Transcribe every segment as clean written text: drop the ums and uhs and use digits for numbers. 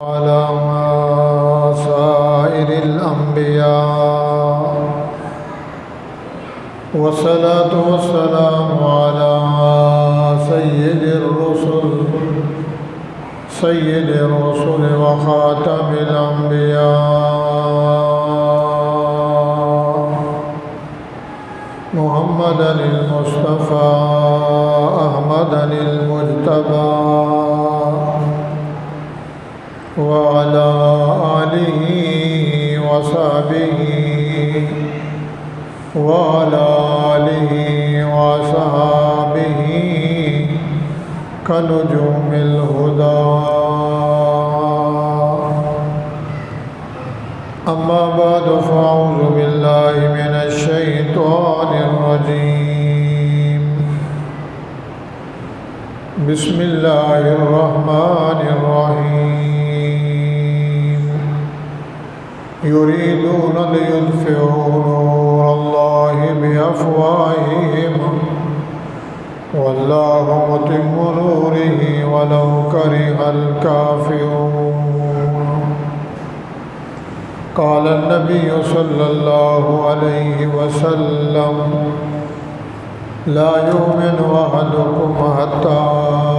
على سائر الأنبياء والصلاة والسلام على سيد الرسل وخاتم الأنبياء محمد المصطفى أحمد المجتبى وعلى آله وصحبه كنجوم الهدى. أما بعد فأعوذ بالله من الشيطان الرجيم. بسم الله الرحمن الرحيم. يريدون ليطفئوا نور الله بأفواههم والله متم نوره ولو كره الكافرون. قال النبي صلى الله عليه وسلم: لا يؤمن أحدكم حتى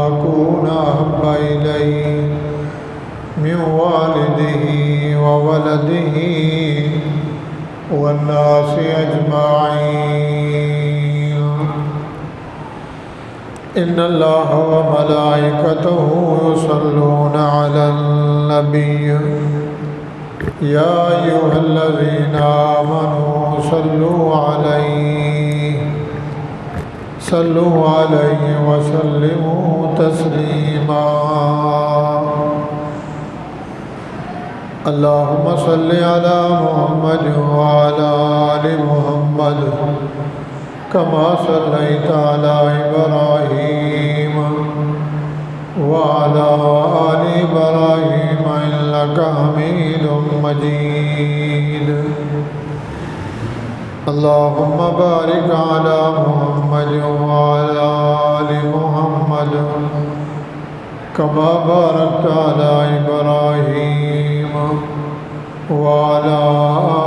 أكون أحب إليه من والده وولده والناس أجمعين. إن الله وملائكته يصلون على النبي يا أيها الذين آمنوا صلوا عليه وسلموا تسليما. اللهم صل على محمد وعلى آل محمد كما صليت على إبراهيم وعلى آل إبراهيم إنك حميد مجيد. اللهم بارك على محمد وعلى آل محمد كما باركت على إبراهيم وعلى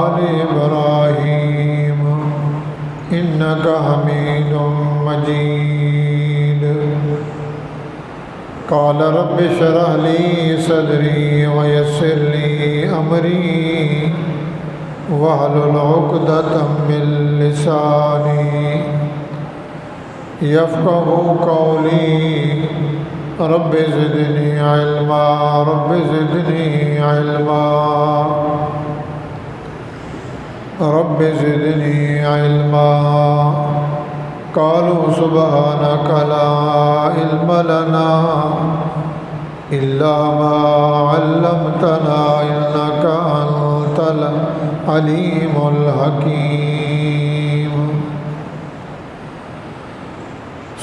آل إبراهيم إنك حميد مجيد. قال رب اشرح لي صدري ويسر لي أمري واحلل عقدة من لساني يفقهوا قولي. رب زدني علما رب زدني علما رب زدني علما. قالوا سبحانك لا علم لنا إلا ما علمتنا إنك أنت العليم الحكيم.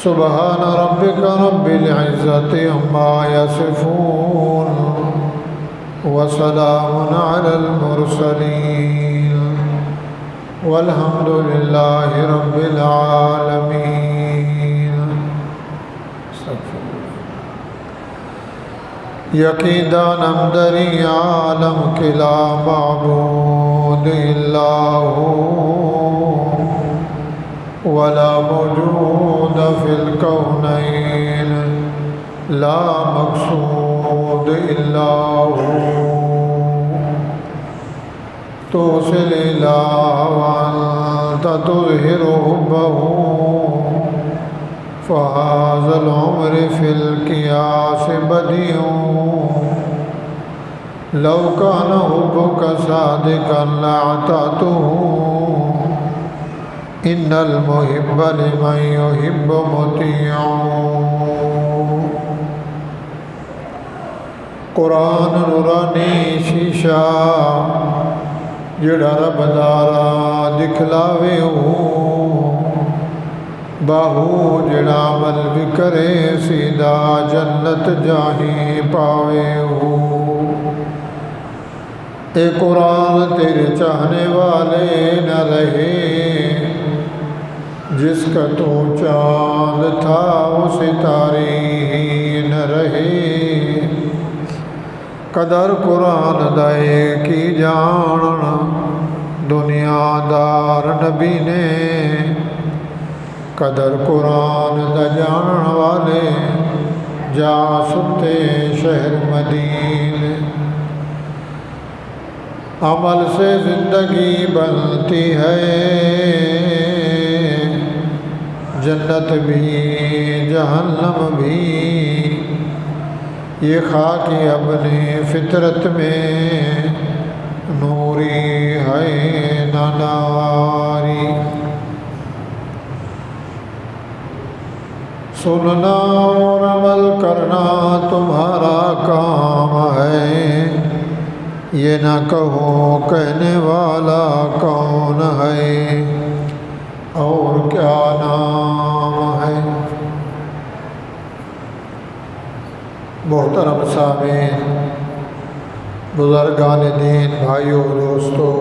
سبحان ربك رب العزة عما يصفون وسلام على المرسلين والحمد لله رب العالمين. یقین دانم دری عالم کی لا معبود الا ہو ولا موجود فی الکونین لا مقصود الا ہو. توصل الہ وانت تظہر حبہ فهذا العمر في القياس بديع. لو كان حبك صادقا لأعطيته إن المحب لمن يحب مطيع. قرآن نورانی شیشہ جڑا رب دارا دکھلاوے ہو باہو جڑا عمل بھی کرے سیدھا جنت جاہیں پاوے ہو. اے قرآن تیرے چاہنے والے نہ رہے جس کا تو چاند تھا وہ ستارے ہی نہ رہے. قدر قرآن دے کی جان دنیا دار نبی نے قدر قرآن دا جان والے جا ستے شہر مدینے عمل سے زندگی بنتی ہے جنت بھی جہنم بھی یہ خاک اپنی فطرت میں نوری ہے ناری سننا اور عمل کرنا تمہارا کام ہے یہ نہ کہو کہنے والا کون ہے اور کیا نام ہے۔ محترم سامعین، بزرگان دین، بھائیوں دوستوں،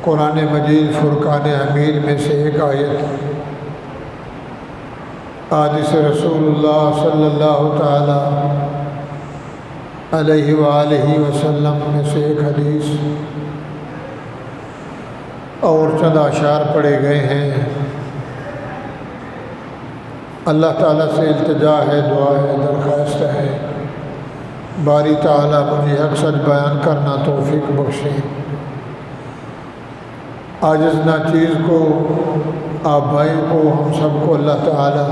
قرآن مجید فرقان حمید میں سے ایک آیت حدیث رسول اللہ صلی اللہ تعالی علیہ وآلہ وسلم میں سے ایک حدیث اور چند اشعار پڑھے گئے ہیں۔ اللہ تعالیٰ سے التجا ہے، دعا ہے، درخواست ہے، باری تعالیٰ مجھے حق سچ بیان کرنا توفیق بخشے۔ عاجز ناچیز کو، آپ بھائیوں کو، ہم سب کو اللہ تعالیٰ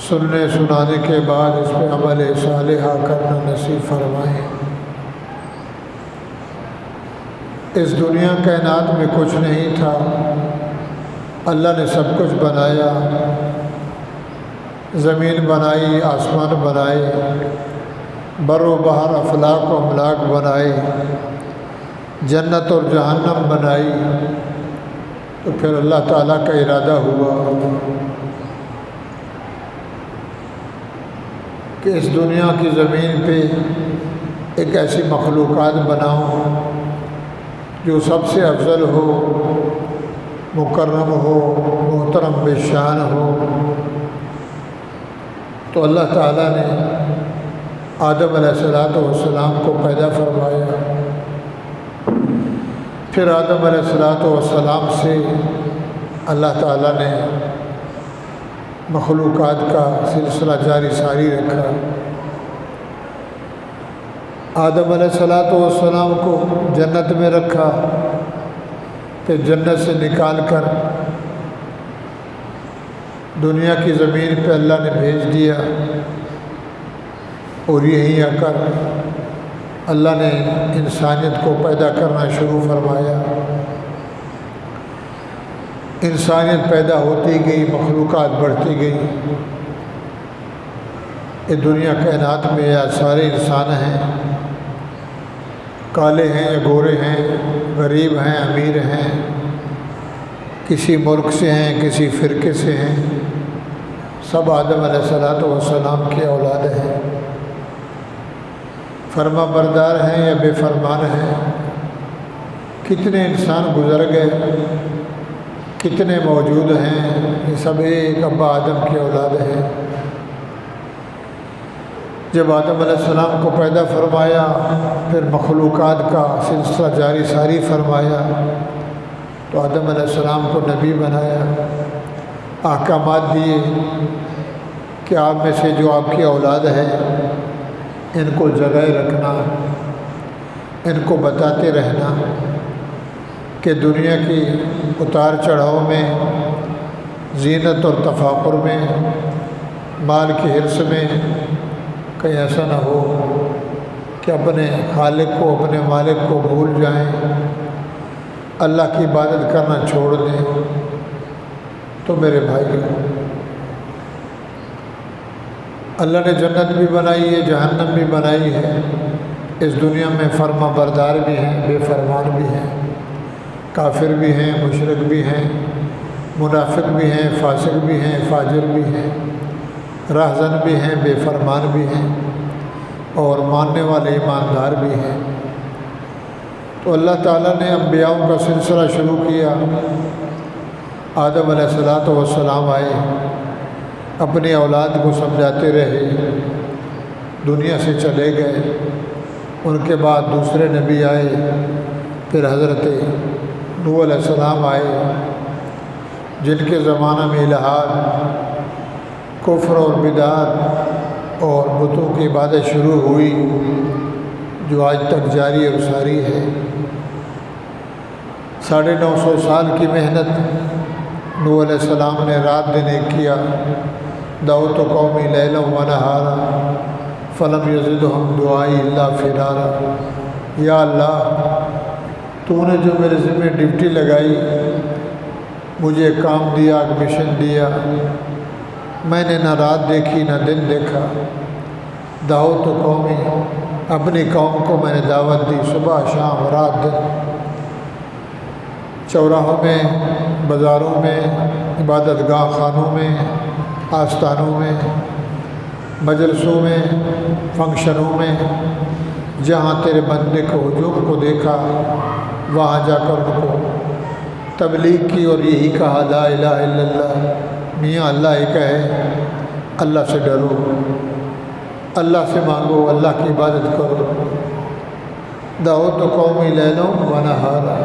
سننے سنانے کے بعد اس پہ عمل صالحہ کرنا نصیب فرمائے۔ اس دنیا کائنات میں کچھ نہیں تھا، اللہ نے سب کچھ بنایا، زمین بنائی، آسمان بنائے، بر و بحر افلاک و املاک بنائے، جنت اور جہنم بنائی، تو پھر اللہ تعالیٰ کا ارادہ ہوا کہ اس دنیا کی زمین پہ ایک ایسی مخلوقات بناؤں جو سب سے افضل ہو، مکرم ہو، محترم بشان ہو۔ تو اللہ تعالیٰ نے آدم علیہ السلام کو پیدا فرمایا، پھر آدم علیہ السلام سے اللہ تعالیٰ نے مخلوقات کا سلسلہ جاری ساری رکھا۔ آدم علیہ السلام کو جنت میں رکھا، پھر جنت سے نکال کر دنیا کی زمین پہ اللہ نے بھیج دیا، اور یہیں آ کر اللہ نے انسانیت کو پیدا کرنا شروع فرمایا۔ انسانیت پیدا ہوتی گئی، مخلوقات بڑھتی گئی۔ یہ دنیا کائنات میں یا سارے انسان ہیں، کالے ہیں یا گورے ہیں، غریب ہیں، امیر ہیں، کسی ملک سے ہیں، کسی فرقے سے ہیں، سب آدم علیہ السلام کی اولاد ہیں۔ فرما بردار ہیں یا بے فرمان ہیں، کتنے انسان گزر گئے، کتنے موجود ہیں، یہ سب ایک ابا آدم کی اولاد ہیں۔ جب آدم علیہ السلام کو پیدا فرمایا، پھر مخلوقات کا سلسلہ جاری ساری فرمایا، تو آدم علیہ السلام کو نبی بنایا، احکامات دیے کہ آپ میں سے جو آپ کی اولاد ہے ان کو جگائے رکھنا، ان کو بتاتے رہنا کہ دنیا کی اتار چڑھاؤ میں، زینت اور تفاخر میں، مال کی حرص میں کہیں ایسا نہ ہو کہ اپنے خالق کو، اپنے مالک کو بھول جائیں، اللہ کی عبادت کرنا چھوڑ دیں۔ تو میرے بھائی، اللہ نے جنت بھی بنائی ہے، جہنم بھی بنائی ہے۔ اس دنیا میں فرما بردار بھی ہیں، بے فرمان بھی ہیں، کافر بھی ہیں، مشرک بھی ہیں، منافق بھی ہیں، فاسق بھی ہیں، فاجر بھی ہیں، راہزن بھی ہیں، بے فرمان بھی ہیں، اور ماننے والے ایماندار بھی ہیں۔ تو اللہ تعالیٰ نے انبیاءوں کا سلسلہ شروع کیا۔ آدم علیہ السلام آئے، اپنی اولاد کو سمجھاتے رہے دنیا سے چلے گئے۔ ان کے بعد دوسرے نبی آئے، پھر حضرت نوح علیہ السلام آئے، جن کے زمانہ میں الحاد، کفر اور بدعت اور بتوں کی عبادت شروع ہوئی، جو آج تک جاری اور ساری ہے۔ 950 سال کی محنت نوح علیہ السلام نے رات دن ایک کیا۔ دعوت قومی لیلا و نہارا فلم یزدہم دعائی الا فرارا۔ یا اللہ، تو نے جو میرے ذمہ ڈیوٹی لگائی، مجھے کام دیا، مشن دیا، میں نے نہ رات دیکھی نہ دن دیکھا۔ دعوت قومی، اپنی قوم کو میں نے دعوت دی، صبح شام رات دن، چوراہوں میں، بازاروں میں، عبادت گاہ خانوں میں، آستانوں میں، مجلسوں میں، فنکشنوں میں، جہاں تیرے بندے کو ہجوم کو دیکھا وہاں جا کر ان کو تبلیغ کی اور یہی کہا لا الہ الا اللہ، میاں اللہ ایک ہے، اللہ سے ڈرو، اللہ سے مانگو، اللہ کی عبادت کرو۔ دعوت قومی لیلوں و نہارا،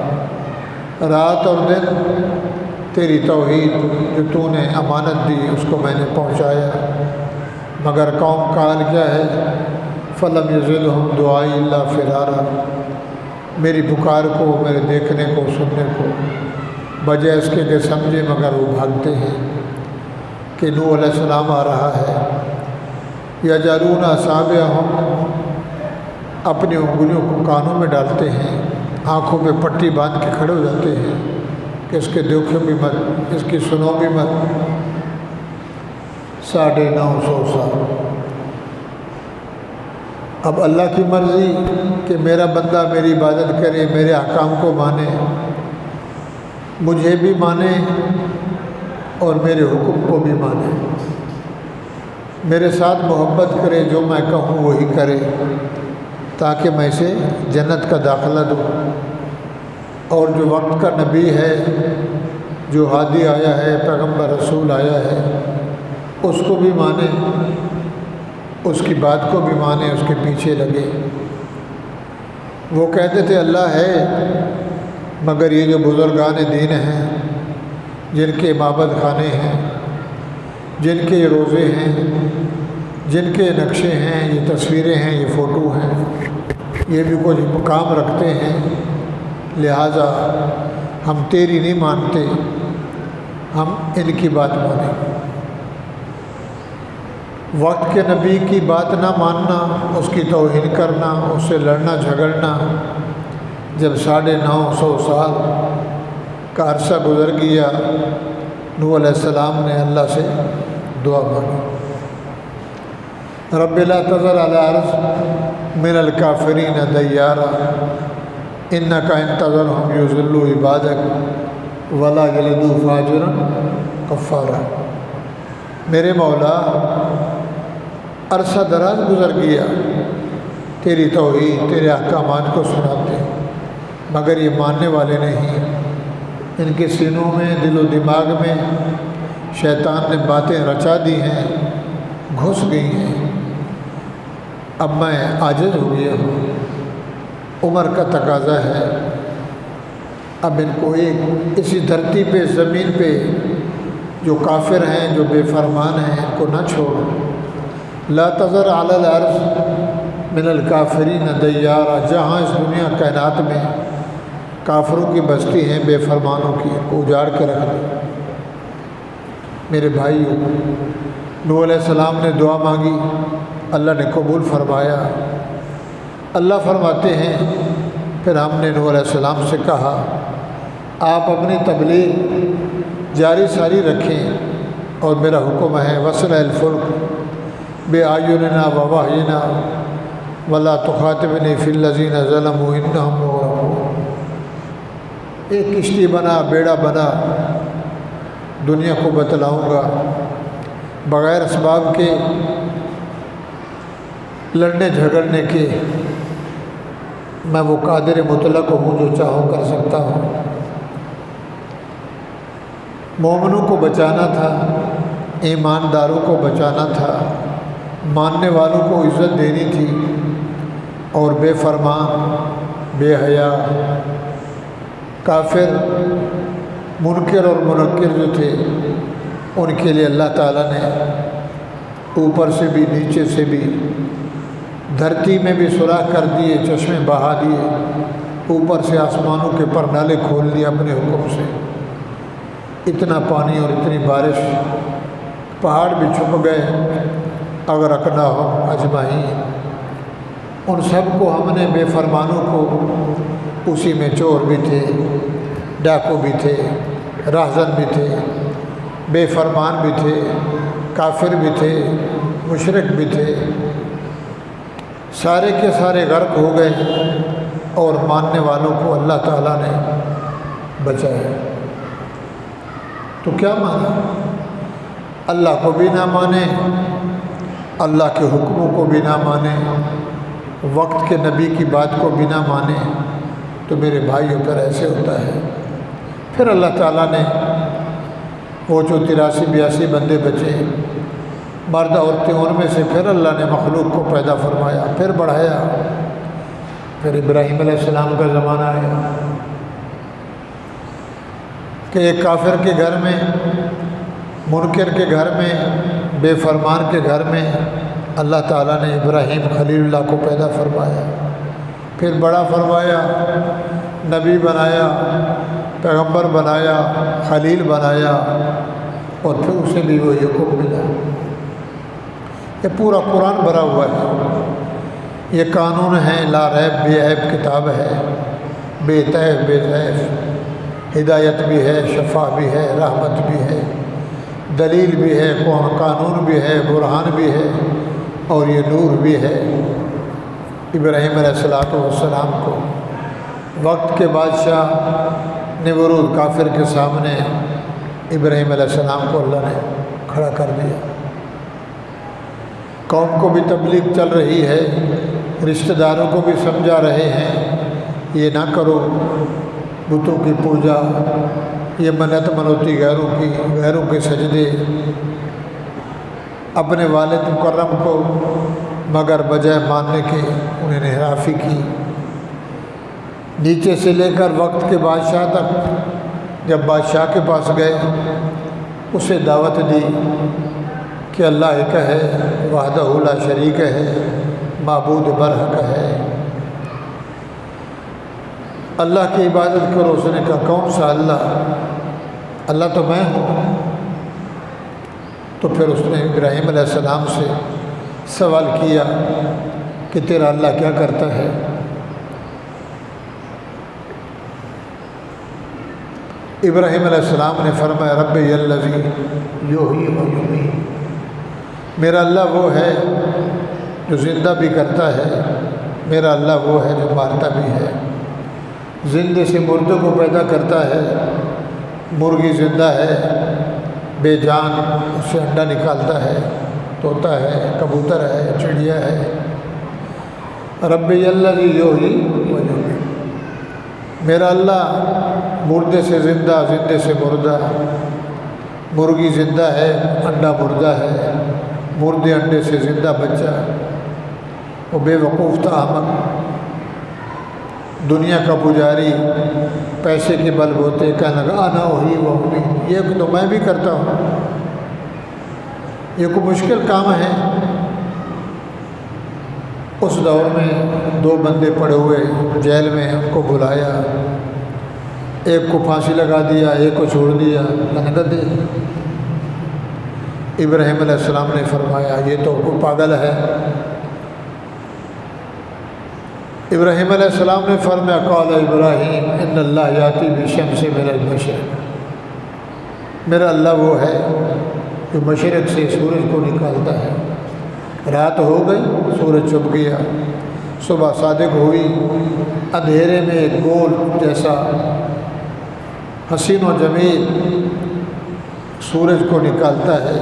رات اور دن تیری توحید جو تو نے امانت دی اس کو میں نے پہنچایا، مگر قوم کا حال کیا ہے؟ فلم یزدہم دعائی الا فرارا، میری پکار کو، میرے دیکھنے کو، سننے کو بجائے اس کے کہ سمجھے، مگر وہ بھاگتے ہیں کہ نوح علیہ السلام آ رہا ہے۔ یجعلون اصابعہم، اپنی انگلیوں کو کانوں میں ڈالتے ہیں، آنکھوں پہ پٹی باندھ کے کھڑے ہو جاتے ہیں کہ اس کے دیکھو بھی مت، اس کی سنو بھی مت۔ 950 سال۔ اب اللہ کی مرضی کہ میرا بندہ میری عبادت کرے، میرے احکام کو مانے، مجھے بھی مانے اور میرے حکم کو بھی مانے، میرے ساتھ محبت کرے، جو میں کہوں وہی کرے، تاکہ میں اسے جنت کا داخلہ دوں۔ اور جو وقت کا نبی ہے، جو ہادی آیا ہے، پیغمبر رسول آیا ہے، اس کو بھی مانے، اس کی بات کو بھی مانے، اس کے پیچھے لگے۔ وہ کہتے تھے اللہ ہے، مگر یہ جو بزرگان دین ہیں، جن کے معبد خانے ہیں، جن کے روزے ہیں، جن کے نقشے ہیں، یہ تصویریں ہیں، یہ فوٹو ہیں، یہ بھی کچھ مقام رکھتے ہیں، لہٰذا ہم تیری نہیں مانتے، ہم ان کی بات مانیں۔ وقت کے نبی کی بات نہ ماننا، اس کی توہین کرنا، اس سے لڑنا جھگڑنا۔ جب 950 سال کا عرصہ گزر گیا، نوح علیہ السلام نے اللہ سے دعا مانگی، رب لا تذر علی الارض من الکافرین دیارا انک ان تذرہم یضلوا عبادک ولا یلدوا فاجرا کفارا۔ میرے مولا، عرصہ دراز گزر گیا تیری توحید، تیرے احکامات کو سناتے، مگر یہ ماننے والے نہیں، ان کے سینوں میں، دل و دماغ میں شیطان نے باتیں رچا دی ہیں، گھس گئی ہیں۔ اب میں عاجز ہو گیا ہوں، عمر کا تقاضا ہے، اب ان کو ایک اسی دھرتی پہ، زمین پہ جو کافر ہیں، جو بے فرمان ہیں، ان کو نہ چھوڑو۔ لا تذر علی الارض من الکافرین دیارا، جہاں اس دنیا کائنات میں کافروں کی بستی ہیں، بے فرمانوں کی، ان کو اجاڑ کے رکھ دو۔ میرے بھائیو، نوح علیہ السلام نے دعا مانگی، اللہ نے قبول فرمایا۔ اللہ فرماتے ہیں، پھر ہم نے نوح علیہ السلام سے کہا آپ اپنی تبلیغ جاری ساری رکھیں، اور میرا حکم ہے وصل الفلک بِأَعْيُنِنَا وَوَحْيِنَا وَلَا تُخَاطِبْنِي فِي الَّذِينَ ظَلَمُوا إِنَّهُمْ مُغْرَقُونَ۔ ایک کشتی بنا، بیڑا بنا، دنیا کو بتلاؤں گا، بغیر اسباب کے، لڑنے جھگڑنے کے، میں وہ قادر مطلق ہوں جو چاہوں کر سکتا ہوں۔ مومنوں کو بچانا تھا، ایمانداروں کو بچانا تھا، ماننے والوں کو عزت دینی تھی، اور بے فرمان، بے حیا، کافر، منکر اور منکر جو تھے ان کے لیے اللہ تعالیٰ نے اوپر سے بھی نیچے سے بھی دھرتی میں بھی سوراخ کر دیے، چشمے بہا دیے، اوپر سے آسمانوں کے پر نالے کھول دیے اپنے حکم سے۔ اتنا پانی اور اتنی بارش، پہاڑ بھی چھپ گئے، اگر اقناہم اجمعین، ان سب کو ہم نے، بے فرمانوں کو، اسی میں چور بھی تھے، ڈاکو بھی تھے، راہزن بھی تھے، بے فرمان بھی تھے، کافر بھی تھے، مشرک بھی تھے، سارے کے سارے غرق ہو گئے، اور ماننے والوں کو اللہ تعالیٰ نے بچایا۔ تو کیا مانا؟ اللہ کو بھی نہ مانے، اللہ کے حکموں کو بھی نہ مانے، وقت کے نبی کی بات کو بھی نہ مانے، تو میرے بھائیوں پر ایسے ہوتا ہے۔ پھر اللہ تعالیٰ نے وہ جو 83-82 بندے بچے، مرد عورتیں، ان میں سے پھر اللہ نے مخلوق کو پیدا فرمایا، پھر بڑھایا۔ پھر ابراہیم علیہ السلام کا زمانہ آیا کہ ایک کافر کے گھر میں، منکر کے گھر میں، بے فرمان کے گھر میں اللہ تعالیٰ نے ابراہیم خلیل اللہ کو پیدا فرمایا، پھر بڑا فرمایا، نبی بنایا، پیغمبر بنایا، خلیل بنایا، اور پھر اسے بھی وہی حکم ملا۔ یہ پورا قرآن بھرا ہوا ہے، یہ قانون ہے، لا ریب بے عیب کتاب ہے، بے تیب بے ضعیف، ہدایت بھی ہے، شفا بھی ہے، رحمت بھی ہے، دلیل بھی ہے، قانون بھی ہے، برہان بھی ہے، اور یہ نور بھی ہے۔ ابراہیم علیہ السلام کو وقت کے بادشاہ نمرود کافر کے سامنے ابراہیم علیہ السلام کو اللہ نے کھڑا کر دیا۔ قوم کو بھی تبلیغ چل رہی ہے، رشتہ داروں کو بھی سمجھا رہے ہیں، یہ نہ کرو بتوں کی پوجا، یہ منت منوتی غیروں کے سجدے، اپنے والد مکرم کو مگر بجائے ماننے کے انہیں انحرافی کی۔ نیچے سے لے کر وقت کے بادشاہ تک جب بادشاہ کے پاس گئے، اسے دعوت دی کہ اللہ ایک ہے، وحدہ لا شریک ہے، معبود برحق ہے، اللہ کی عبادت کرو۔ اس نے کہا کون سا اللہ؟ اللہ تو میں ہوں۔ تو پھر اس نے ابراہیم علیہ السلام سے سوال کیا کہ تیرا اللہ کیا کرتا ہے؟ ابراہیم علیہ السلام نے فرمایا ربی الذی یحیی و یمیت، میرا اللہ وہ ہے جو زندہ بھی کرتا ہے، میرا اللہ وہ ہے جو مارتا بھی ہے، زندے سے مردے کو پیدا کرتا ہے، مرغی زندہ ہے بے جان، اس سے انڈا نکالتا ہے، طوطا ہے، کبوتر ہے، چڑیا ہے۔ ربی الذی یحیی و یمیت، میرا اللہ مردے سے زندہ، زندے سے مردہ، مرغی زندہ ہے، انڈا مردہ ہے، مردے انڈے سے زندہ بچہ۔ وہ بے وقوف تھا احمق، دنیا کا پجاری، پیسے کے بل بوتے، کہنے لگا انا احیی و امیت، یہ تو میں بھی کرتا ہوں، یہ کوئی مشکل کام ہے۔ اس دور میں 2 بندے پڑے ہوئے جیل میں، ان کو بلایا، ایک کو پھانسی لگا دیا، ایک کو چھوڑ دیا، کہنے دے۔ ابراہیم علیہ السلام نے فرمایا یہ تو کوئی پاگل ہے۔ ابراہیم علیہ السلام نے فرمایا قال ابراہیم ان اللہ یاتی بالشمس من المشرق، میرا اللہ وہ ہے جو مشرق سے سورج کو نکالتا ہے۔ رات ہو گئی، سورج چھپ گیا، صبح صادق ہوئی، اندھیرے میں ایک گول جیسا حسین و جمیل سورج کو نکالتا ہے،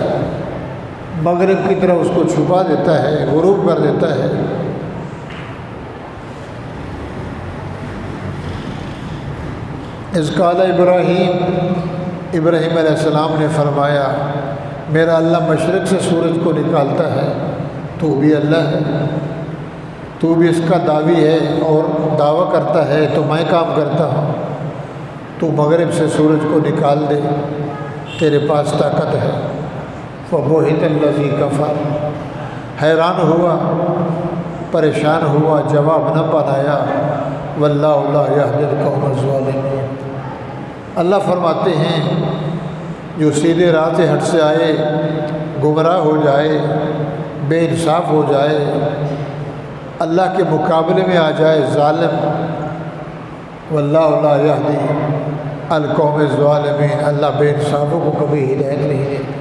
مغرب کی طرف اس کو چھپا دیتا ہے، غروب کر دیتا ہے۔ اذ قال ابراہیم، ابراہیم علیہ السلام نے فرمایا میرا اللہ مشرق سے سورج کو نکالتا ہے، تو بھی اللہ ہے، تو بھی اس کا دعوی ہے اور دعویٰ کرتا ہے تو میں کام کرتا ہوں، تو مغرب سے سورج کو نکال دے، تیرے پاس طاقت ہے۔ فبہت الذی کفر، حیران ہوا، پریشان ہوا، جواب نہ بنایا۔ واللہ لا یہدی القوم الظالمین، اللہ فرماتے ہیں جو سیدھے راہ سے ہٹ سے آئے، گمراہ ہو جائے، بے انصاف ہو جائے، اللہ کے مقابلے میں آ جائے ظالم، واللہ لا یہدی القوم الظالمین، اللہ بے انصافوں کو کبھی ہدایت نہیں دیتا۔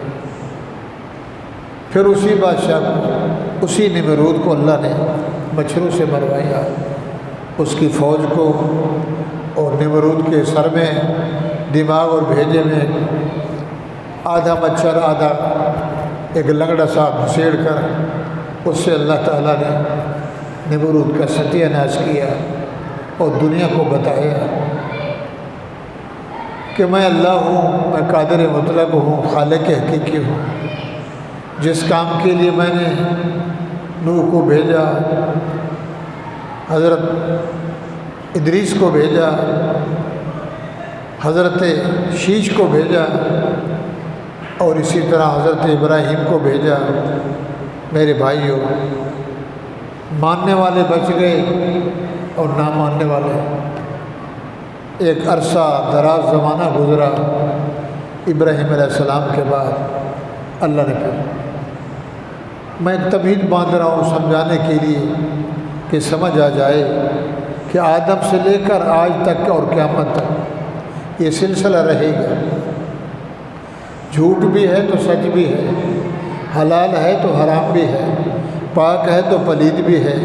پھر اسی بادشاہ کو، اسی نمرود کو اللہ نے مچھروں سے مروایا، اس کی فوج کو، اور نمرود کے سر میں، دماغ اور بھیجے میں آدھا مچھر آدھا ایک لنگڑا سا گھسیڑ کر اس سے اللہ تعالیٰ نے نمرود کا ستیہ ناش کیا اور دنیا کو بتایا کہ میں اللہ ہوں، میں قادر مطلق ہوں، خالق حقیقی ہوں۔ جس کام کے لیے میں نے نوح کو بھیجا، حضرت ادریس کو بھیجا، حضرت شیش کو بھیجا، اور اسی طرح حضرت ابراہیم کو بھیجا، میرے بھائیوں، ماننے والے بچ گئے اور نہ ماننے والے۔ ایک عرصہ دراز زمانہ گزرا ابراہیم علیہ السلام کے بعد، اللہ نے پھر، میں ایک تمہید باندھ رہا ہوں سمجھانے کے لیے کہ سمجھ آ جائے کہ آدم سے لے کر آج تک اور قیامت تک یہ سلسلہ رہے گا۔ جھوٹ بھی ہے تو سچ بھی ہے، حلال ہے تو حرام بھی ہے، پاک ہے تو پلید بھی ہے،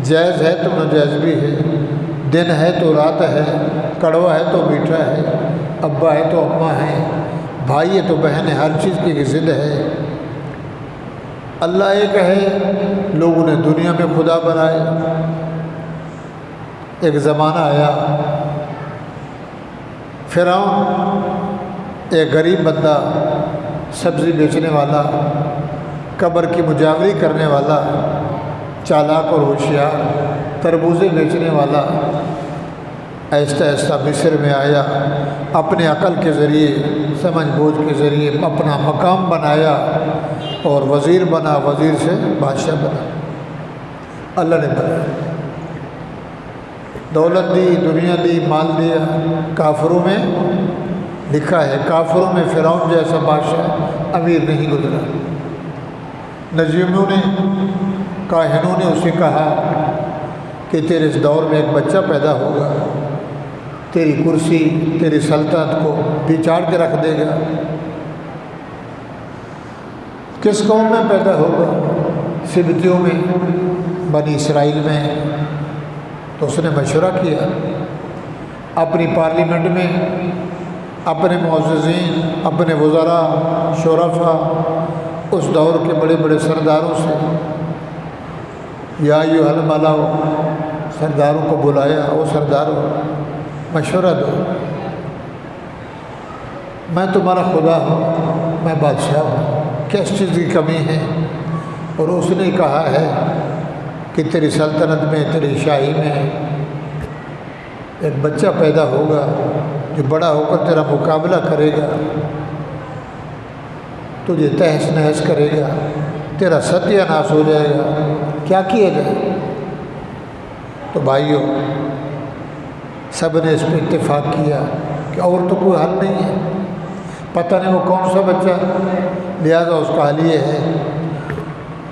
جائز ہے تو ناجائز بھی ہے، دن ہے تو رات ہے، کڑوا ہے تو میٹھا ہے، ابا ہے تو اماں ہے، بھائی ہے تو بہن ہے، ہر چیز کی ایک ضد ہے۔ اللہ ایک ہے، لوگوں نے دنیا میں خدا بنائے۔ ایک زمانہ آیا، فرعون ایک غریب بندہ، سبزی بیچنے والا، قبر کی مجاوری کرنے والا، چالاک اور ہوشیار، تربوزے بیچنے والا، آہستہ آہستہ مصر میں آیا، اپنے عقل کے ذریعے، سمجھ بوجھ کے ذریعے اپنا مقام بنایا اور وزیر بنا، وزیر سے بادشاہ بنا، اللہ نے بنایا، دولت دی، دنیا دی، مال دیا۔ کافروں میں لکھا ہے، کافروں میں فرعون جیسا بادشاہ امیر نہیں گزرا۔ نجومیوں نے، کاہنوں نے اسے کہا کہ تیرے اس دور میں ایک بچہ پیدا ہوگا، تیری کرسی، تیری سلطنت کو بچاڑ کے رکھ دے گا۔ کس قوم میں پیدا ہوگا؟ سبتیوں میں، بنی اسرائیل میں۔ تو اس نے مشورہ کیا اپنی پارلیمنٹ میں، اپنے معززین، اپنے وزراء، شرفاء، اس دور کے بڑے بڑے سرداروں سے، یا ایھا الملأ، سرداروں کو بلایا، وہ سرداروں مشورہ دو، میں تمہارا خدا ہوں، میں بادشاہ ہوں، کس چیز کی کمی ہے؟ اور اس نے کہا ہے کہ تیری سلطنت میں، تیری شاہی میں ایک بچہ پیدا ہوگا جو بڑا ہو کر تیرا مقابلہ کرے گا، تجھے تہس نہس کرے گا، تیرا ستیہ ناش ہو جائے گا، کیا کیا جائے؟ تو بھائیوں، سب نے اس پہ اتفاق کیا کہ اور تو کوئی حل نہیں ہے، پتہ نہیں وہ کون سا بچہ، لہذا اس کا حل یہ ہے،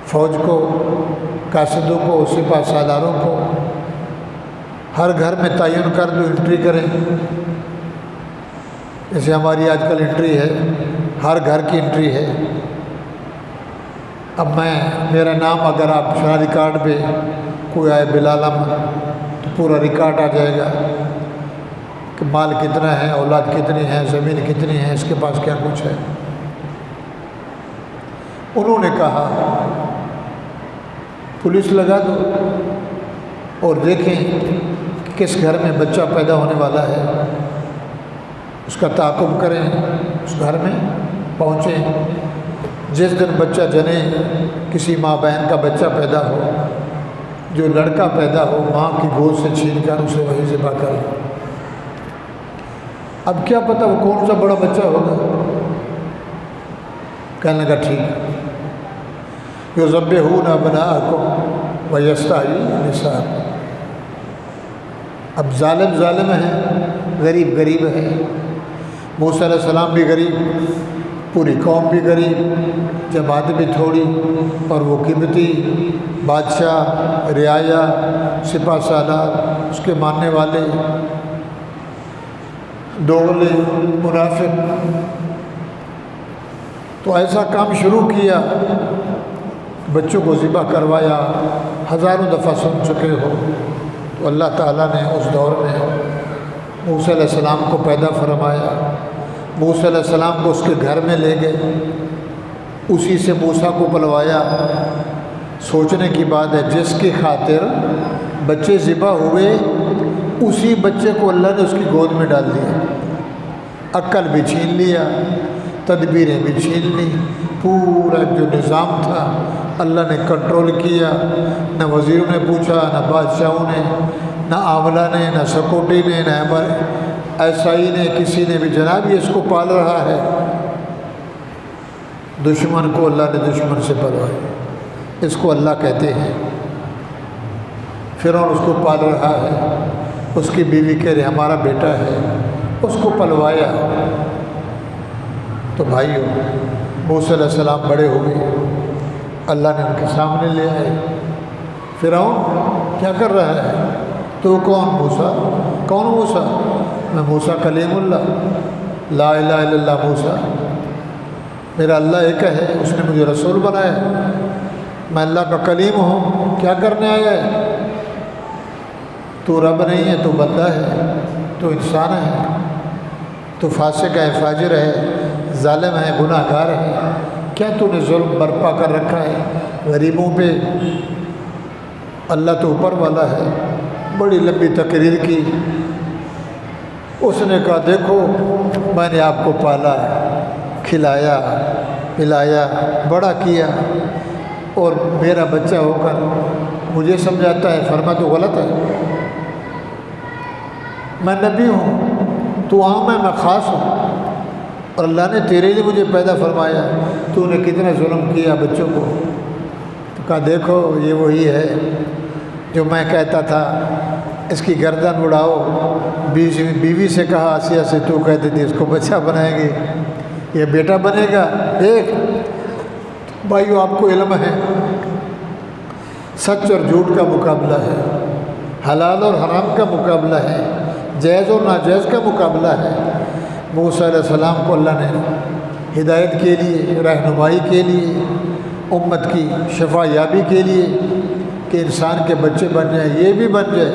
فوج کو، قاصدوں کو، سپاہ سالاروں کو ہر گھر میں تعین کر دو، انٹری کریں۔ جیسے ہماری آج کل انٹری ہے، ہر گھر کی انٹری ہے۔ اب میرا نام اگر آپ شناختی کارڈ پہ کوئی آئے بلال احمد، تو پورا ریکارڈ آ جائے گا کہ مال کتنا ہے، اولاد کتنی ہے، زمین کتنی ہے، اس کے پاس کیا کچھ ہے۔ انہوں نے کہا پولیس لگا دو اور دیکھیں کہ کس گھر میں بچہ پیدا ہونے والا ہے، اس کا تعاقب کریں، اس گھر میں پہنچیں، جس دن بچہ جنے کسی ماں بہن کا بچہ پیدا ہو، جو لڑکا پیدا ہو ماں کی گود سے چھین کر اسے وہی ذبح کرے۔ اب کیا پتہ وہ کون سا بڑا بچہ ہوگا؟ کہنے لگا ٹھیک، یذبحون ابناءکم ویستحیون نساءکم۔ اب ظالم ہے، غریب ہے۔ موسیٰ علیہ السلام بھی غریب، پوری قوم بھی غریب، جماعت بھی تھوڑی، اور وہ قیمتی بادشاہ، رعایا، سپہ سالار، اس کے ماننے والے دوغلے، منافق۔ تو ایسا کام شروع کیا، بچوں کو ذبح کروایا، ہزاروں دفعہ سن چکے ہو۔ تو اللہ تعالیٰ نے اس دور میں موسیٰ علیہ السلام کو پیدا فرمایا، موسیٰ علیہ السلام کو اس کے گھر میں لے گئے، اسی سے موسیٰ کو پلوایا۔ سوچنے کی بات ہے، جس کی خاطر بچے ذبح ہوئے اسی بچے کو اللہ نے اس کی گود میں ڈال دیا، عقل بھی چھین لیا، تدبیریں بھی چھین لی، پورا جو نظام تھا اللہ نے کنٹرول کیا۔ نہ وزیروں نے پوچھا، نہ بادشاہوں نے، نہ عاملہ نے، نہ سکوٹی نے، نہ ایسائی نے، کسی نے بھی، جناب یہ اس کو پال رہا ہے۔ دشمن کو اللہ نے دشمن سے پلوایا، اس کو اللہ کہتے ہیں۔ فرعون اس کو پال رہا ہے، اس کی بیوی کہہ رہے ہمارا بیٹا ہے، اس کو پلوایا۔ تو بھائیو، موسیٰ علیہ السلام بڑے ہو گئے، اللہ نے ان کے سامنے لے آئے۔ فرعون کیا کر رہا ہے؟ تو کون؟ موسیٰ۔ کون موسیٰ؟ میں موسیٰ کلیم اللہ، لا الہ الا اللہ موسیٰ، میرا اللہ ایک ہے، اس نے مجھے رسول بنایا، میں اللہ کا کلیم ہوں، کیا کرنے آیا ہے؟ تو رب نہیں ہے، تو بندہ ہے، تو انسان ہے، تو فاسق ہے، فاجر ہے، ظالم ہے، گناہ گار ہے، کیا تو نے ظلم برپا کر رکھا ہے غریبوں پہ؟ اللہ تو اوپر والا ہے۔ بڑی لمبی تقریر کی۔ اس نے کہا دیکھو میں نے آپ کو پالا، کھلایا، پلایا، بڑا کیا، اور میرا بچہ ہو کر مجھے سمجھاتا ہے، فرما تو غلط ہے، میں نبی ہوں، تو عام ہے، میں خاص ہوں، اور اللہ نے تیرے لیے مجھے پیدا فرمایا، تو نے کتنا ظلم کیا بچوں کو۔ تو کہا دیکھو یہ وہی ہے جو میں کہتا تھا، اس کی گردن اڑاؤ۔ بیوی سے کہا آسیہ سے، تو کہتی تھی اس کو بچہ بنائیں گے، یہ بیٹا بنے گا۔ دیکھ بھائیو، آپ کو علم ہے، سچ اور جھوٹ کا مقابلہ ہے، حلال اور حرام کا مقابلہ ہے، جائز اور ناجائز کا مقابلہ ہے۔ موسیٰ علیہ السلام کو اللہ نے ہدایت کے لیے، رہنمائی کے لیے، امت کی شفا یابی کے لیے کہ انسان کے بچے بن جائیں، یہ بھی بن جائے،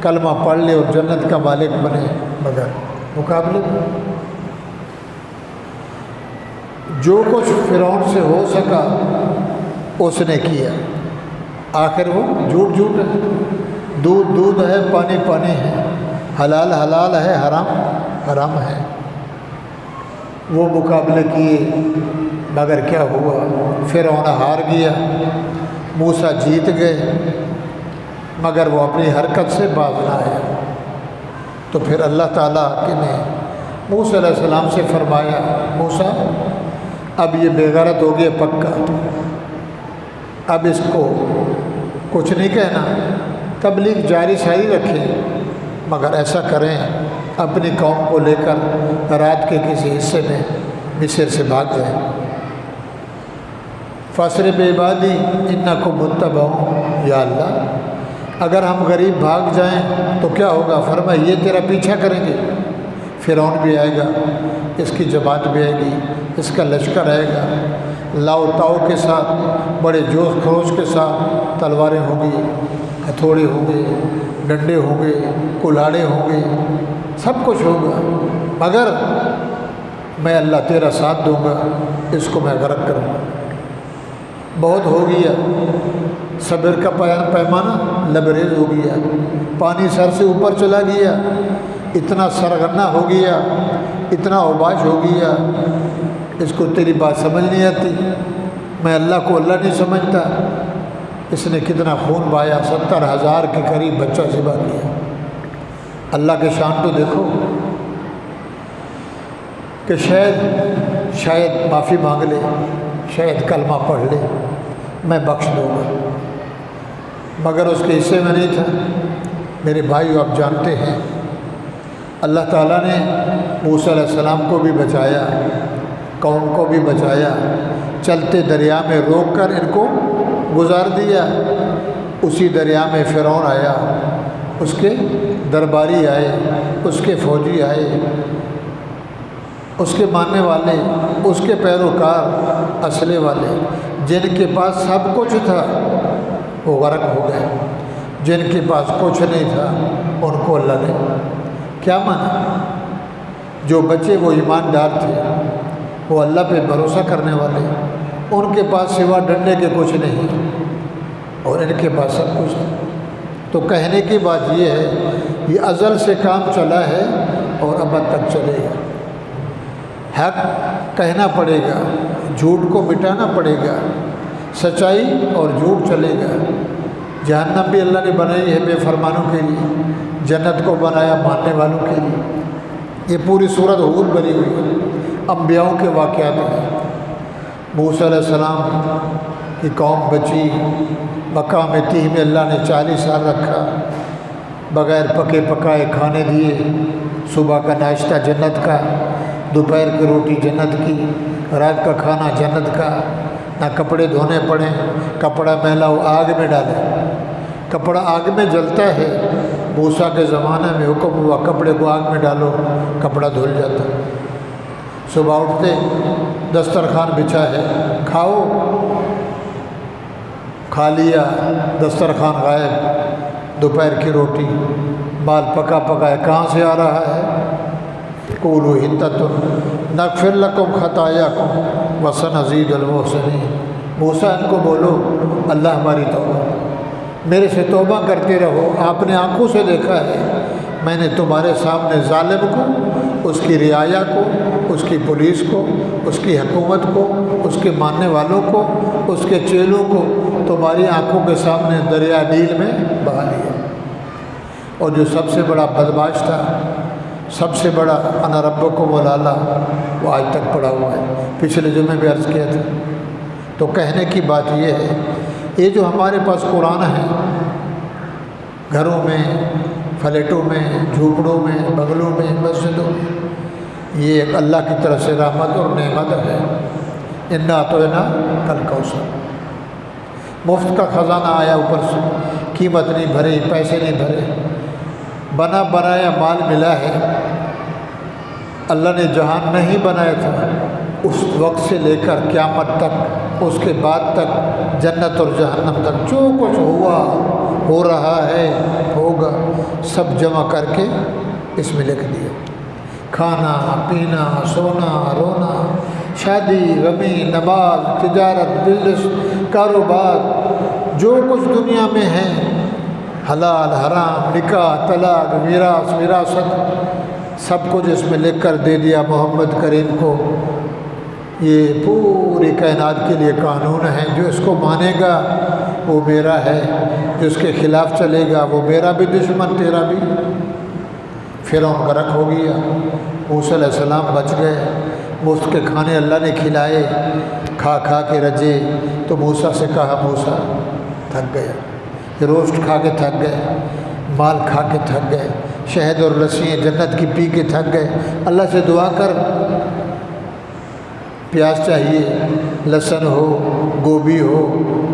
کلمہ پڑھ لے اور جنت کا مالک بنے، مگر مقابلے میں جو کچھ فرعون سے ہو سکا اس نے کیا۔ آخر وہ جھوٹ ہے، دودھ ہے، پانی ہے، حلال حلال ہے، حرام حرام ہے۔ وہ مقابلے کیے، مگر کیا ہوا؟ فرعون ہار گیا، موسیٰ جیت گئے، مگر وہ اپنی حرکت سے باز نہ آیا۔ تو پھر اللہ تعالیٰ نے موسیٰ علیہ السلام سے فرمایا، موسیٰ اب یہ بے غیرت ہو گیا پکا، اب اس کو کچھ نہیں کہنا، تبلیغ جاری ساری رکھیں، مگر ایسا کریں اپنی قوم کو لے کر رات کے کسی حصے میں مصر سے بھاگ جائیں۔ فاسر بعبادی انکم متبعون، یا اللہ اگر ہم غریب بھاگ جائیں تو کیا ہوگا؟ فرمایا یہ تیرا پیچھا کریں گے، فرعون بھی آئے گا، اس کی جماعت بھی آئے گی، اس کا لشکر آئے گا، لاؤ تاؤ کے ساتھ، بڑے جوش خروش کے ساتھ، تلواریں ہوں گی، ہتھوڑے ہوں گے، ڈنڈے ہوں گے، کلاڑے ہوں گے، سب کچھ ہوگا، مگر میں اللہ تیرا ساتھ دوں گا، اس کو میں غرق کروں گا۔ بہت ہو گیا، صبر کا پیمانہ لبریز ہو گیا، پانی سر سے اوپر چلا گیا، اتنا سرغنہ ہو گیا، اتنا اوباش ہو گیا اس کو تیری بات سمجھ نہیں آتی، میں اللہ کو اللہ نہیں سمجھتا۔ اس نے کتنا خون بہایا، 70,000 کے قریب بچہ ذبح کیا۔ اللہ کے شان تو دیکھو کہ شاید معافی مانگ لے، شاید کلمہ پڑھ لے، میں بخش دوں گا، مگر اس کے حصے میں نہیں تھا۔ میرے بھائیو، آپ جانتے ہیں اللہ تعالیٰ نے موسیٰ علیہ السلام کو بھی بچایا، قوم کو بھی بچایا، چلتے دریا میں روک کر ان کو گزار دیا۔ اسی دریا میں فرعون آیا، اس کے درباری آئے، اس کے فوجی آئے، اس کے ماننے والے، اس کے پیروکار، اسلحے والے، جن کے پاس سب کچھ تھا وہ غرق ہو گئے، جن کے پاس کچھ نہیں تھا ان کو اللہ نے کیا مانا؟ جو بچے وہ ایماندار تھے، وہ اللہ پہ بھروسہ کرنے والے، ان کے پاس سوا ڈنڈے کے کچھ نہیں اور ان کے پاس سب کچھ تھا۔ تو کہنے کی بات یہ ہے، یہ ازل سے کام چلا ہے اور ابد تک چلے گا۔ حق کہنا پڑے گا، جھوٹ کو مٹانا پڑے گا، سچائی اور جھوٹ چلے گا۔ جہنم بھی اللہ نے بنائی ہے بے فرمانوں کے لیے، جنت کو بنایا ماننے والوں کے لیے۔ یہ پوری سورت حود بنی ہوئی ہے، انبیاؤں کے واقعات ہیں۔ موسیٰ علیہ السلام کی قوم بچی، مقام تیہ میں اللہ نے 40 سال رکھا، بغیر پکے پکائے کھانے دیے، صبح کا ناشتہ جنت کا، دوپہر کی روٹی جنت کی، رات کا کھانا جنت کا، نہ کپڑے دھونے پڑیں، کپڑا میلا ہو آگ میں ڈالیں، کپڑا آگ میں جلتا ہے۔ موسیٰ کے زمانے میں حکم ہوا کپڑے کو آگ میں ڈالو، کپڑا دھل جاتا۔ صبح اٹھتے دسترخوان بچھا ہے، کھاؤ، کھا لیا، دسترخوان غائب، دوپہر کی روٹی، مال پکا پکا ہے، کہاں سے آ رہا ہے؟ قولوا حطۃ نغفر لکم خطایاکم وسنزید المحسنین۔ موسیٰ ان کو بولو اللہ ہماری توبہ، میرے سے توبہ کرتے رہو، آپ نے آنکھوں سے دیکھا ہے میں نے تمہارے سامنے ظالم کو، اس کی رعایا کو، اس کی پولیس کو، اس کی حکومت کو، اس کے ماننے والوں کو، اس کے چیلوں کو تمہاری آنکھوں کے سامنے دریا نیل میں بہا دیا۔ اور جو سب سے بڑا بدمعاش تھا، سب سے بڑا انا ربکم الاعلی، وہ آج تک پڑا ہوا ہے، پچھلے جمعے بھی عرض کیا تھا۔ تو کہنے کی بات یہ ہے، یہ جو ہمارے پاس قرآن ہے، گھروں میں، فلیٹوں میں، جھوپڑوں میں، بغلوں میں، مسجدوں میں، یہ ایک اللہ کی طرف سے رحمت اور نعمت ہے۔ انا اعطیناک الکوثر، مفت کا خزانہ آیا اوپر سے، قیمت نہیں بھری، پیسے نہیں بھرے، بنا بنایا مال ملا ہے۔ اللہ نے جہان نہیں بنایا تھا، اس وقت سے لے کر قیامت تک، اس کے بعد تک، جنت اور جہنم تک جو کچھ ہوا، ہو رہا ہے، ہوگا، سب جمع کر کے اس میں لکھ دیا۔ کھانا پینا، سونا رونا، شادی غمی، نماز، تجارت، بزنس، کاروبار، جو کچھ دنیا میں ہے، حلال حرام، نکاح طلاق، میراث وراثت، سب کچھ اس میں لکھ کر دے دیا محمد کریم کو۔ یہ پوری کائنات کے لیے قانون ہے، جو اس کو مانے گا وہ میرا ہے، جو اس کے خلاف چلے گا وہ میرا بھی دشمن، تیرا بھی۔ فرعون غرق ہو گیا، موسیٰ علیہ السلام بچ گئے، مفت کے کھانے اللہ نے کھلائے، کھا کھا کے رجے۔ تو موسیٰ سے کہا، موسیٰ تھک گیا، روسٹ کھا کے تھک گئے، مال کھا کے تھک گئے، شہد اور لسیاں جنت کی پی کے تھک گئے، اللہ سے دعا کر، پیاز چاہیے، لہسن ہو، گوبھی ہو،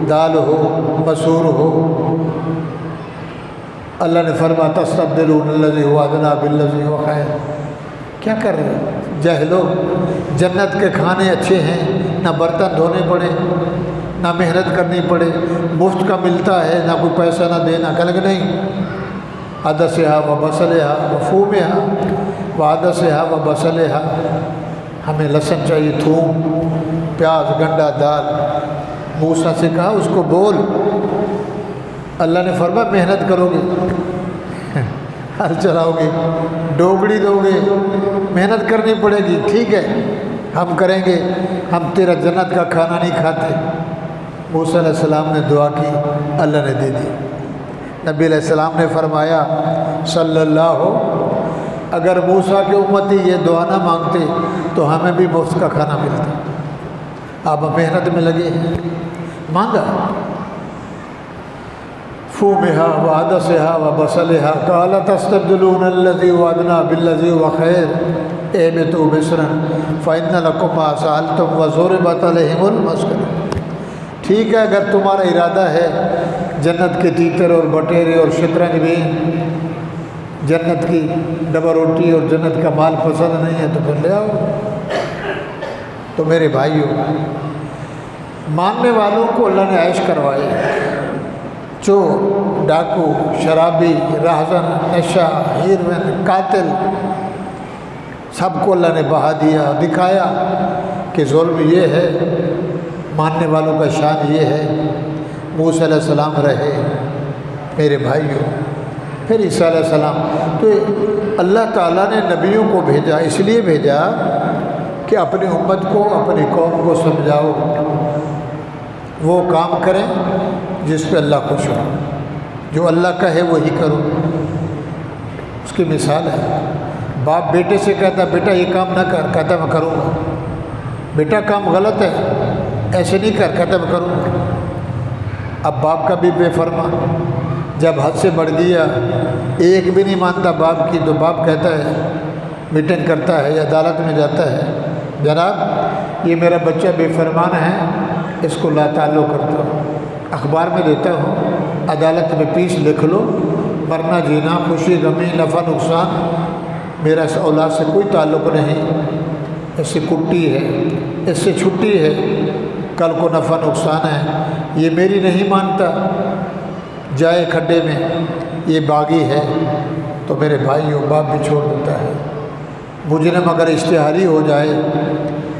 دال ہو، مسور ہو۔ اللہ نے فرمایا تستبدلون الذی هو ادنی بالذی هو خیر۔ کیا کر رہے ہیں جاہلو؟ جنت کے کھانے اچھے ہیں، نہ برتن دھونے پڑے، نہ محنت کرنی پڑے، مفت کا ملتا ہے، نہ کوئی پیسہ نہ دینا، کہ نہیں، عدسہا و بصلہا و فومہا و عدسہا و بصلہا۔ ہمیں لہسن چاہیے، تھوم، پیاز، گنڈا، دال۔ موسیٰ سے کہا اس کو بول، اللہ نے فرمایا محنت کرو گے، ہل چلاؤ گے، ڈوگڑی دو گے، محنت کرنی پڑے گی، ٹھیک ہے، ہم کریں گے، ہم تیرا جنت کا کھانا نہیں کھاتے۔ موسیٰ علیہ السلام نے دعا کی، اللہ نے دے دی۔ نبی علیہ السلام نے فرمایا صلی اللہ، اگر موسیٰ کی امتی یہ دعا نہ مانگتے تو ہمیں بھی مفت کا کھانا ملتا۔ آپ محنت میں لگے ہیں، مانگا۔ فومها وعدسها وبصلها قال تستبدلون الذي وعدنا بالذي هو خير اهبطوا مصرا فإن لكم ما سألتم وضربت عليهم المسكنة۔ ٹھیک ہے، اگر تمہارا ارادہ ہے جنت کے تیتر اور بٹیرے اور شطرنج بھی، جنت کی ڈبہ روٹی اور جنت کا مال پسند نہیں ہے تو پھر لے آؤ۔ تو میرے بھائیوں، ماننے والوں کو اللہ نے عیش کروائے، چور، ڈاکو، شرابی، راہزن، نشہ، ہیروین، قاتل، سب کو اللہ نے بہا دیا، دکھایا کہ ظلم یہ ہے، ماننے والوں کا شان یہ ہے۔ موسیٰ علیہ السلام رہے میرے بھائیوں، پھر عیسیٰ علیہ السلام۔ تو اللہ تعالیٰ نے نبیوں کو بھیجا، اس لیے بھیجا کہ اپنی امت کو، اپنی قوم کو سمجھاؤ، وہ کام کریں جس پہ اللہ خوش ہو، جو اللہ کہے وہی کرو۔ اس کی مثال ہے، باپ بیٹے سے کہتا بیٹا یہ کام نہ کر، کہتا میں کروں گا۔ بیٹا کام غلط ہے، ایسے نہیں کر، کہتا میں کروں گا۔ اب باپ کا بھی بے فرما، جب حد سے بڑھ گیا، ایک بھی نہیں مانتا باپ کی، تو باپ کہتا ہے، میٹنگ کرتا ہے یا عدالت میں جاتا ہے، جناب یہ میرا بچہ بے فرمان ہے، اس کو لا تعلق کرتا ہوں، اخبار میں دیتا ہوں، عدالت میں پیش لکھ لو، مرنا جینا، خوشی غمی، نفع نقصان، میرا اس اولاد سے کوئی تعلق نہیں، اس سے کٹی ہے، اس سے چھٹی ہے، کل کو نفع نقصان ہے، یہ میری نہیں مانتا، جائے کھڈے میں، یہ باغی ہے۔ تو میرے بھائیوں، باپ بھی چھوڑ دیتا ہے۔ مجرم اگر اشتہاری ہو جائے،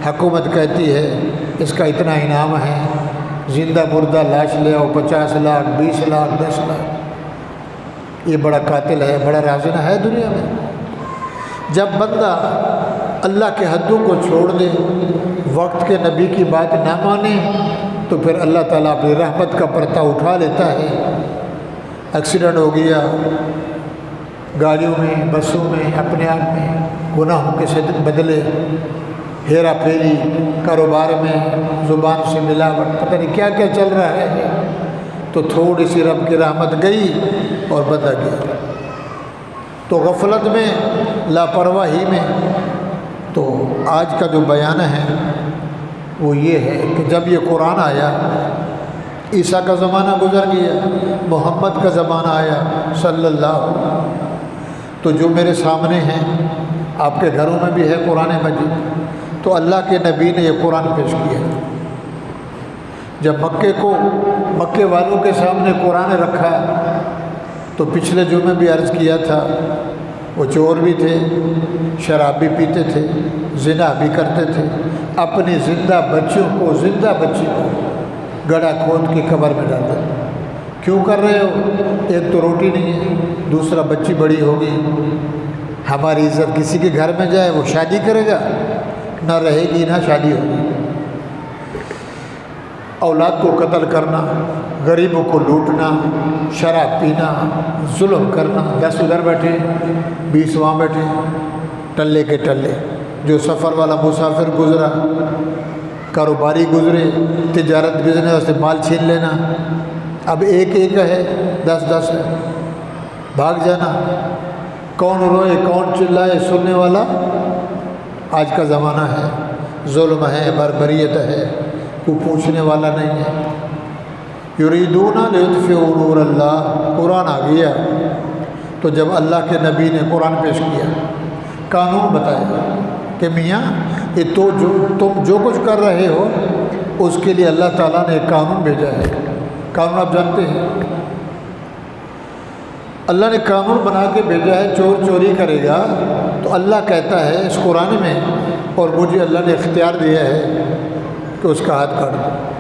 حکومت کہتی ہے اس کا اتنا انعام ہے، زندہ مردہ لاش لے آؤ، 50 لاکھ، 20 لاکھ، 10 لاکھ، یہ بڑا قاتل ہے، بڑا رازن ہے دنیا میں۔ جب بندہ اللہ کے حدوں کو چھوڑ دے، وقت کے نبی کی بات نہ مانے، تو پھر اللہ تعالیٰ اپنی رحمت کا پردہ اٹھا لیتا ہے۔ ایکسیڈنٹ ہو گیا، گاڑیوں میں، بسوں میں، اپنے آپ میں، گناہوں کے بدلے، ہیرا پھیری، کاروبار میں، زبان سے ملاوٹ، پتہ نہیں کیا کیا چل رہا ہے، تو تھوڑی سی رب کی رحمت گئی اور بندہ گیا۔ تو غفلت میں، لاپرواہی میں۔ تو آج کا جو بیان ہے وہ یہ ہے کہ جب یہ قرآن آیا، عیسیٰ کا زمانہ گزر گیا، محمد کا زمانہ آیا صلی اللہ، تو جو میرے سامنے ہیں، آپ کے گھروں میں بھی ہے قرآن مجید، تو اللہ کے نبی نے یہ قرآن پیش کیا۔ جب مکے والوں کے سامنے قرآن رکھا، تو پچھلے جمعے بھی عرض کیا تھا، وہ چور بھی تھے، شراب بھی پیتے تھے، زنا بھی کرتے تھے، اپنی زندہ بچیوں کو، زندہ بچی کو گڑھا کھود کے قبر میں ڈال دیتے۔ کیوں کر رہے ہو؟ ایک تو روٹی نہیں ہے، دوسرا بچی بڑی ہوگی، ہماری عزت کسی کے گھر میں جائے وہ شادی کرے گا، نہ رہے گی نہ شادی ہوگی۔ اولاد کو قتل کرنا، غریبوں کو لوٹنا، شراب پینا، ظلم کرنا، 10 ادھر بیٹھے 20 وہاں بیٹھے، ٹلے کے ٹلے۔ جو سفر والا مسافر گزرا، کاروباری گزرے، تجارت بزنس سے مال چھین لینا، اب ایک ہے، 10 ہے، بھاگ جانا۔ کون روئے، کون چلائے، سننے والا آج کا زمانہ ہے۔ ظلم ہے، بربریت ہے، کوئی پوچھنے والا نہیں ہے۔ یریدون لیطفئوا نور اللہ، قرآن آ گیا تو جب اللہ کے نبی نے قرآن پیش کیا، قانون بتایا کہ میاں یہ تو تم جو کچھ کر رہے ہو اس کے لیے اللہ تعالیٰ نے ایک قانون بھیجا ہے۔ قانون آپ جانتے ہیں، اللہ نے قانون بنا کے بھیجا ہے، چور چوری کرے گا تو اللہ کہتا ہے اس قرآن میں، اور مجھے اللہ نے اختیار دیا ہے کہ اس کا ہاتھ کاٹ دو۔